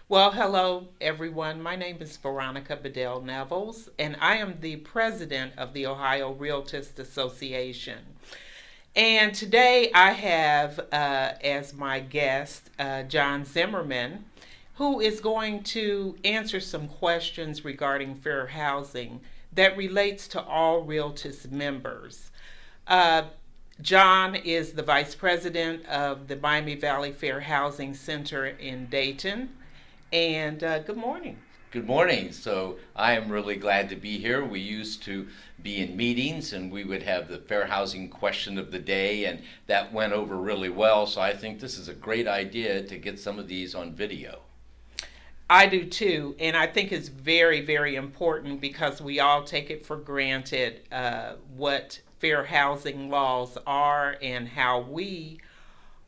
Well, hello everyone. My name is Veronica Bedell-Nevels, and I am the president of the Ohio Realtist Association. And today I have as my guest John Zimmerman, who is going to answer some questions regarding fair housing that relates to all Realtist members. Uh, John is the vice president of the Miami Valley Fair Housing Center in Dayton. And good morning. Good morning. So I am really glad to be here. We used to be in meetings and we would have the fair housing question of the day, and that went over really well. So I think this is a great idea to get some of these on video. I do too. And I think it's very, very important because we all take it for granted what fair housing laws are and how we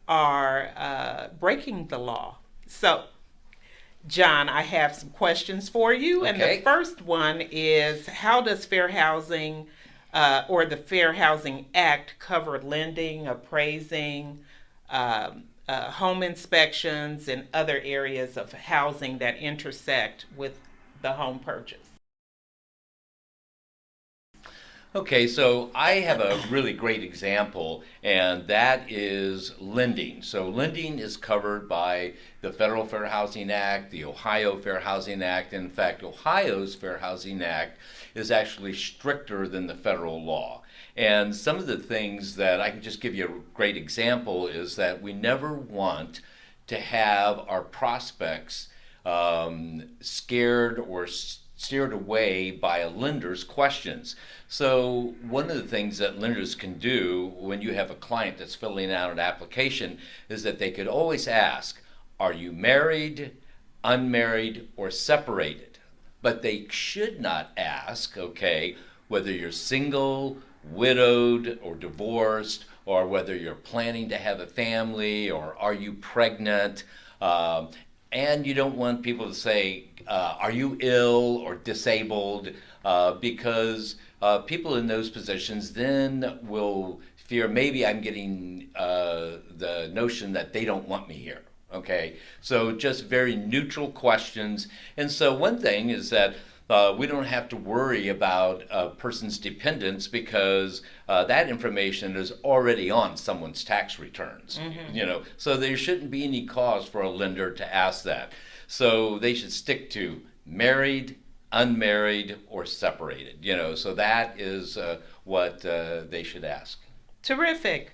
are breaking the law. So, John, I have some questions for you. And the Okay. first one is, how does Fair Housing or the Fair Housing Act cover lending, appraising, home inspections, and other areas of housing that intersect with the home purchase? Okay, so I have a really great example, and that is lending. So, lending is covered by the Federal Fair Housing Act, the Ohio Fair Housing Act. In fact, Ohio's Fair Housing Act is actually stricter than the federal law. And some of the things that I can just give you a great example is that we never want to have our prospects scared or steered away by a lender's questions. So, one of the things that lenders can do when you have a client that's filling out an application is that they could always ask, are you married, unmarried, or separated? But they should not ask, okay, whether you're single, widowed, or divorced, or whether you're planning to have a family, or are you pregnant. And you don't want people to say, are you ill or disabled? Because people in those positions then will fear maybe I'm getting the notion that they don't want me here. Okay, so just very neutral questions. And so one thing is that we don't have to worry about a person's dependents because that information is already on someone's tax returns. Mm-hmm. So there shouldn't be any cause for a lender to ask that. So they should stick to married, unmarried, or separated. So that is what they should ask. Terrific.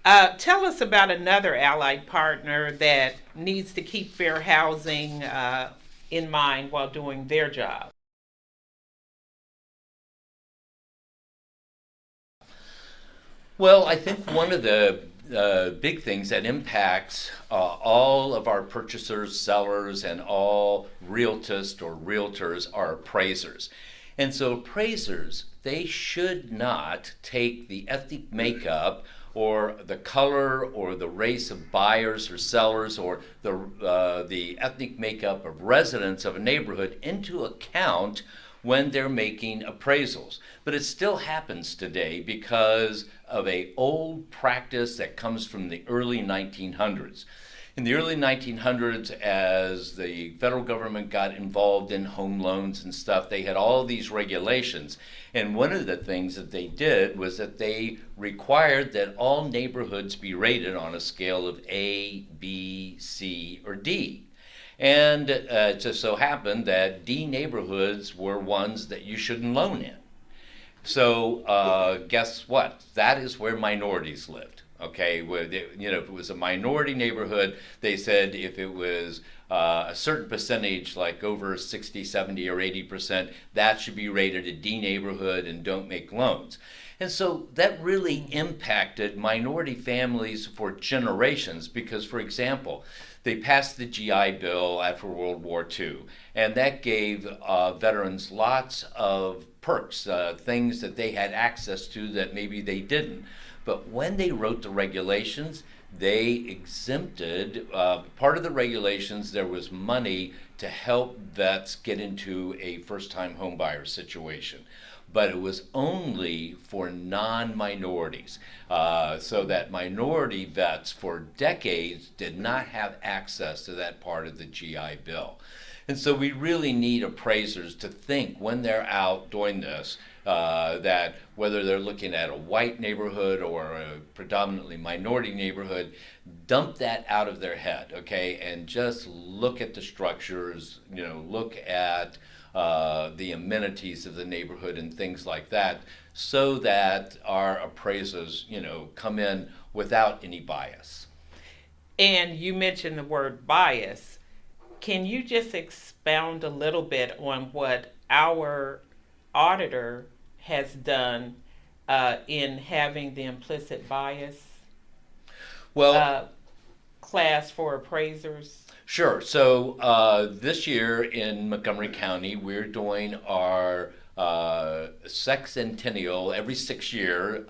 Tell us about another allied partner that needs to keep fair housing in mind while doing their job. Well, I think one of the big things that impacts all of our purchasers, sellers, and all realtists or realtors are appraisers. And so appraisers, they should not take the ethnic makeup or the color or the race of buyers or sellers or the ethnic makeup of residents of a neighborhood into account when they're making appraisals. But it still happens today because of a old practice that comes from the early 1900s. In the early 1900s, as the federal government got involved in home loans and stuff, they had all these regulations. And one of the things that they did was that they required that all neighborhoods be rated on a scale of A, B, C, or D. And it just so happened that D neighborhoods were ones that you shouldn't loan in. So guess what? That is where minorities lived. Okay, where if it was a minority neighborhood, they said if it was a certain percentage, like over 60, 70, or 80%, that should be rated a D neighborhood and don't make loans. And so that really impacted minority families for generations because, for example, they passed the GI Bill after World War II, and that gave veterans lots of perks, things that they had access to that maybe they didn't. But when they wrote the regulations, they exempted part of the regulations. There was money to help vets get into a first-time homebuyer situation. but it was only for non-minorities. So that minority vets for decades did not have access to that part of the GI Bill. And so we really need appraisers to think when they're out doing this, that whether they're looking at a white neighborhood or a predominantly minority neighborhood, dump that out of their head, okay, and just look at the structures, look at the amenities of the neighborhood and things like that, so that our appraisers, come in without any bias. And you mentioned the word bias. Can you just expound a little bit on what our auditor has done in having the implicit bias Well, class for appraisers? sure. So this year in Montgomery County, we're doing our sexcentennial, every 6 year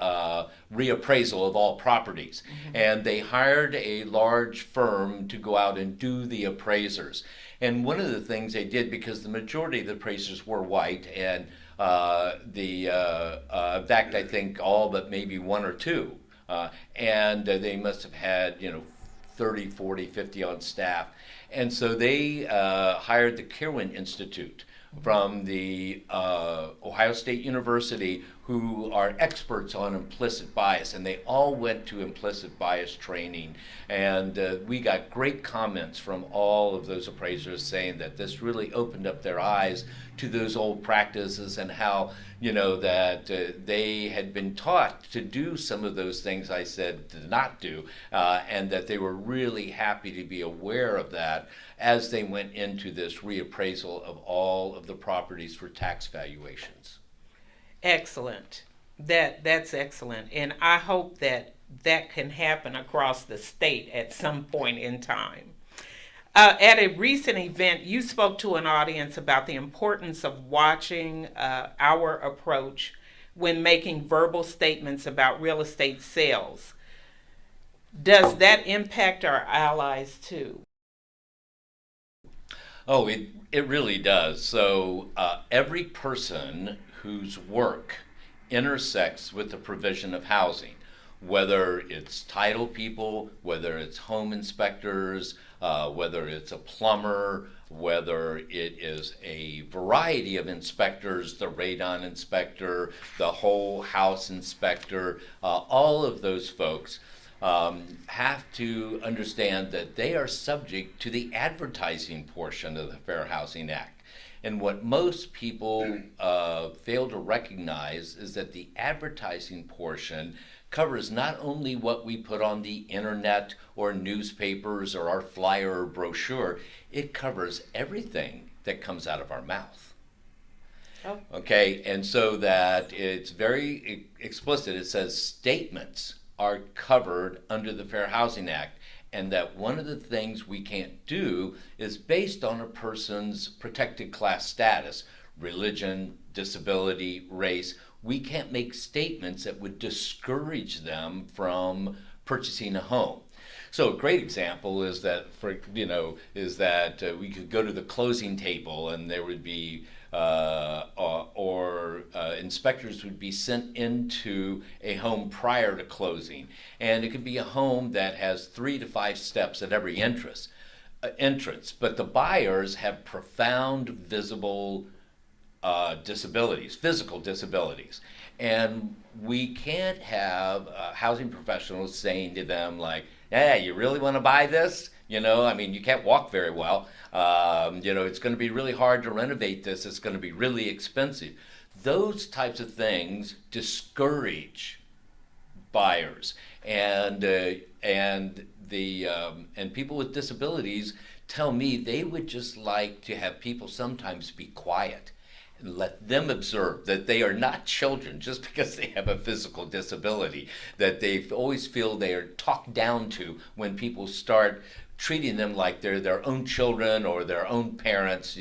reappraisal of all properties. Mm-hmm. And they hired a large firm to go out and do the appraisers. And one of the things they did, because the majority of the appraisers were white, and in fact, I think all but maybe one or two, and they must have had, 30, 40, 50 on staff. And so they hired the Kirwan Institute from the Ohio State University, who are experts on implicit bias, and they all went to implicit bias training. And we got great comments from all of those appraisers saying that this really opened up their eyes to those old practices, and how, that they had been taught to do some of those things I said to not do, and that they were really happy to be aware of that as they went into this reappraisal of all of the properties for tax valuations. Excellent. That's excellent, and I hope that can happen across the state at some point in time. At a recent event, you spoke to an audience about the importance of watching our approach when making verbal statements about real estate sales. Does that impact our allies too? Oh, it really does. So every person whose work intersects with the provision of housing, whether it's title people, whether it's home inspectors, whether it's a plumber, whether it is a variety of inspectors, the radon inspector, the whole house inspector, all of those folks have to understand that they are subject to the advertising portion of the Fair Housing Act. And what most people fail to recognize is that the advertising portion covers not only what we put on the internet or newspapers or our flyer or brochure, it covers everything that comes out of our mouth. Oh. Okay, and so that it's very explicit. It says statements are covered under the Fair Housing Act, and that one of the things we can't do is based on a person's protected class status, religion, disability, race. We can't make statements that would discourage them from purchasing a home. So a great example is that, we could go to the closing table, and there would be inspectors would be sent into a home prior to closing, and it could be a home that has 3 to 5 steps at every entrance, but the buyers have profound visible disabilities, physical disabilities. And we can't have housing professionals saying to them like, "Yeah, you really want to buy this? You can't walk very well. It's going to be really hard to renovate this. It's going to be really expensive." Those types of things discourage buyers, and people with disabilities tell me they would just like to have people sometimes be quiet and let them observe that they are not children just because they have a physical disability, that they always feel they are talked down to when people start treating them like they're their own children or their own parents.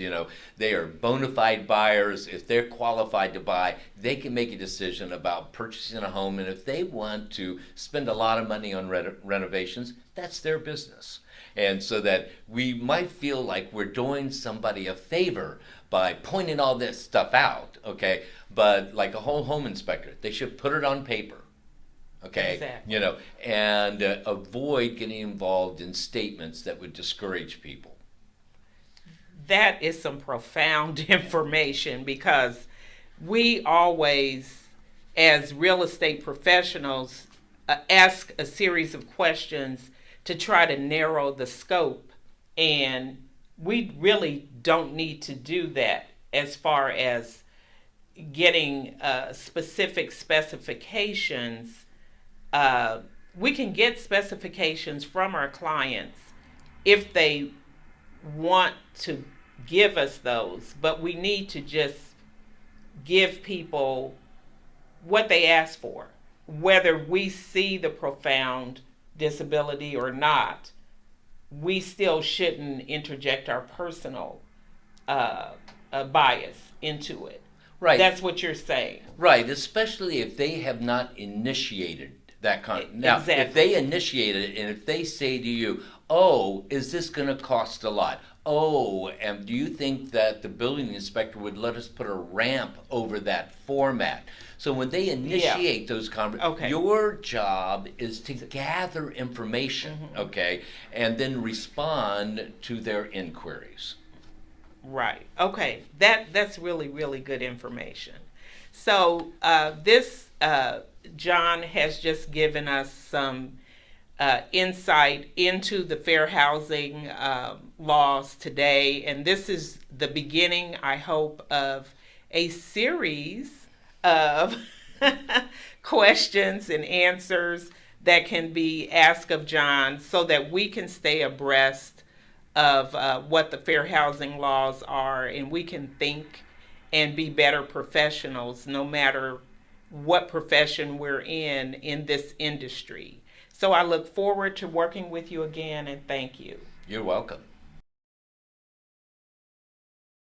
They are bona fide buyers. If they're qualified to buy, they can make a decision about purchasing a home. And if they want to spend a lot of money on renovations, that's their business. And so that we might feel like we're doing somebody a favor by pointing all this stuff out, okay? But like a whole home inspector, they should put it on paper. Okay, Exactly. And avoid getting involved in statements that would discourage people. That is some profound information because we always, as real estate professionals, ask a series of questions to try to narrow the scope. And we really don't need to do that as far as getting specific specifications. We can get specifications from our clients if they want to give us those, but we need to just give people what they ask for, whether we see the profound disability or not. We still shouldn't interject our personal bias into it. Right. That's what you're saying. Right, especially if they have not initiated that now, Exactly. if they initiate it and if they say to you, "Oh, is this going to cost a lot? Oh, and do you think that the building inspector would let us put a ramp over that format?" So when they initiate those conversations, Okay. your job is to gather information, okay, and then respond to their inquiries. Right. Okay. That's really really good information. So this John has just given us some insight into the fair housing laws today, and this is the beginning, I hope, of a series of questions and answers that can be asked of John so that we can stay abreast of what the fair housing laws are, and we can think and be better professionals no matter what profession we're in this industry. So I look forward to working with you again, and thank you. You're welcome.